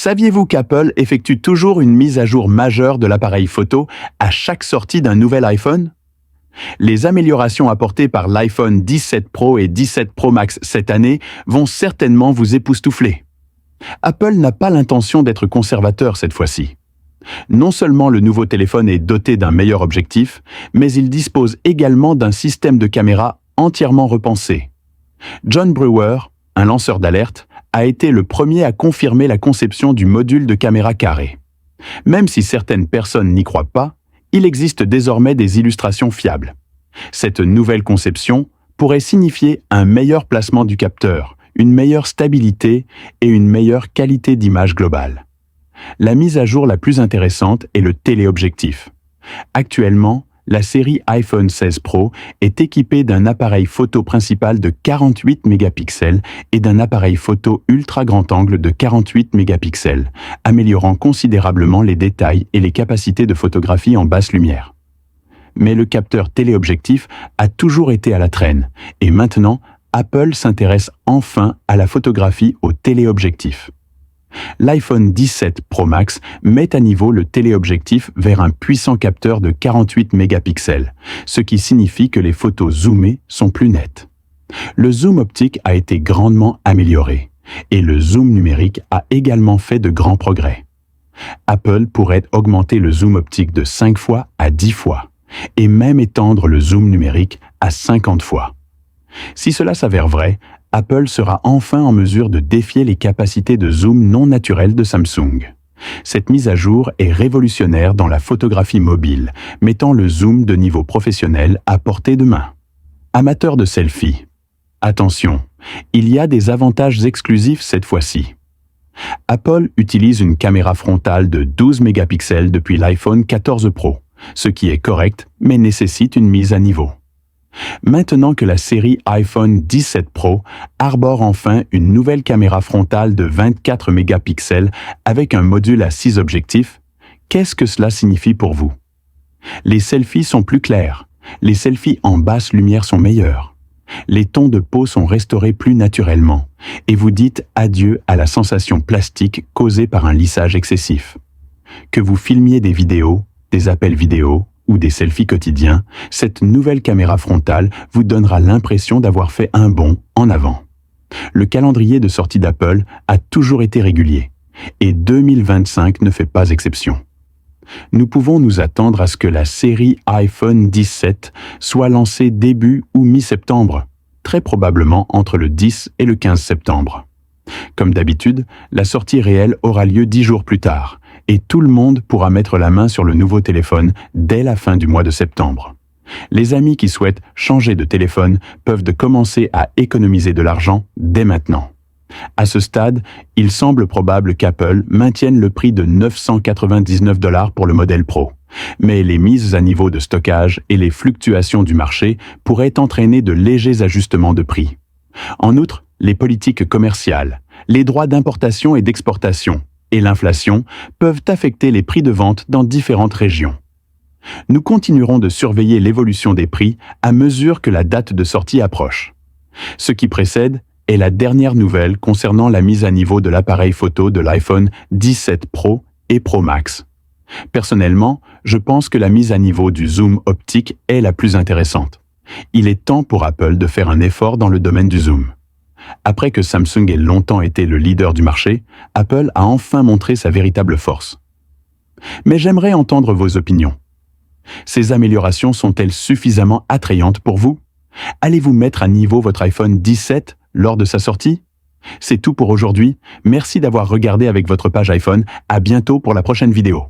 Saviez-vous qu'Apple effectue toujours une mise à jour majeure de l'appareil photo à chaque sortie d'un nouvel iPhone? Les améliorations apportées par l'iPhone 17 Pro et 17 Pro Max cette année vont certainement vous époustoufler. Apple n'a pas l'intention d'être conservateur cette fois-ci. Non seulement le nouveau téléphone est doté d'un meilleur objectif, mais il dispose également d'un système de caméra entièrement repensé. John Brewer, un lanceur d'alerte, a été le premier à confirmer la conception du module de caméra carré. Même si certaines personnes n'y croient pas, il existe désormais des illustrations fiables. Cette nouvelle conception pourrait signifier un meilleur placement du capteur, une meilleure stabilité et une meilleure qualité d'image globale. La mise à jour la plus intéressante est le téléobjectif. Actuellement, la série iPhone 16 Pro est équipée d'un appareil photo principal de 48 mégapixels et d'un appareil photo ultra grand angle de 48 mégapixels, améliorant considérablement les détails et les capacités de photographie en basse lumière. Mais le capteur téléobjectif a toujours été à la traîne, et maintenant, Apple s'intéresse enfin à la photographie au téléobjectif. L'iPhone 17 Pro Max met à niveau le téléobjectif vers un puissant capteur de 48 mégapixels, ce qui signifie que les photos zoomées sont plus nettes. Le zoom optique a été grandement amélioré, et le zoom numérique a également fait de grands progrès. Apple pourrait augmenter le zoom optique de 5 fois à 10 fois, et même étendre le zoom numérique à 50 fois. Si cela s'avère vrai, Apple sera enfin en mesure de défier les capacités de zoom non naturelles de Samsung. Cette mise à jour est révolutionnaire dans la photographie mobile, mettant le zoom de niveau professionnel à portée de main. Amateurs de selfies, attention, il y a des avantages exclusifs cette fois-ci. Apple utilise une caméra frontale de 12 mégapixels depuis l'iPhone 14 Pro, ce qui est correct mais nécessite une mise à niveau. Maintenant que la série iPhone 17 Pro arbore enfin une nouvelle caméra frontale de 24 mégapixels avec un module à 6 objectifs, qu'est-ce que cela signifie pour vous? Les selfies sont plus clairs, les selfies en basse lumière sont meilleurs, les tons de peau sont restaurés plus naturellement, et vous dites adieu à la sensation plastique causée par un lissage excessif. Que vous filmiez des vidéos, des appels vidéo, ou des selfies quotidiens, cette nouvelle caméra frontale vous donnera l'impression d'avoir fait un bond en avant. Le calendrier de sortie d'Apple a toujours été régulier, et 2025 ne fait pas exception. Nous pouvons nous attendre à ce que la série iPhone 17 soit lancée début ou mi-septembre, très probablement entre le 10 et le 15 septembre. Comme d'habitude, la sortie réelle aura lieu 10 jours plus tard, et tout le monde pourra mettre la main sur le nouveau téléphone dès la fin du mois de septembre. Les amis qui souhaitent changer de téléphone peuvent commencer à économiser de l'argent dès maintenant. À ce stade, il semble probable qu'Apple maintienne le prix de 999 $ pour le modèle Pro. Mais les mises à niveau de stockage et les fluctuations du marché pourraient entraîner de légers ajustements de prix. En outre, les politiques commerciales, les droits d'importation et d'exportation, et l'inflation peuvent affecter les prix de vente dans différentes régions. Nous continuerons de surveiller l'évolution des prix à mesure que la date de sortie approche. Ce qui précède est la dernière nouvelle concernant la mise à niveau de l'appareil photo de l'iPhone 17 Pro et Pro Max. Personnellement, je pense que la mise à niveau du zoom optique est la plus intéressante. Il est temps pour Apple de faire un effort dans le domaine du zoom. Après que Samsung ait longtemps été le leader du marché, Apple a enfin montré sa véritable force. Mais j'aimerais entendre vos opinions. Ces améliorations sont-elles suffisamment attrayantes pour vous? Allez-vous mettre à niveau votre iPhone 17 lors de sa sortie? C'est tout pour aujourd'hui. Merci d'avoir regardé avec votre page iPhone. À bientôt pour la prochaine vidéo.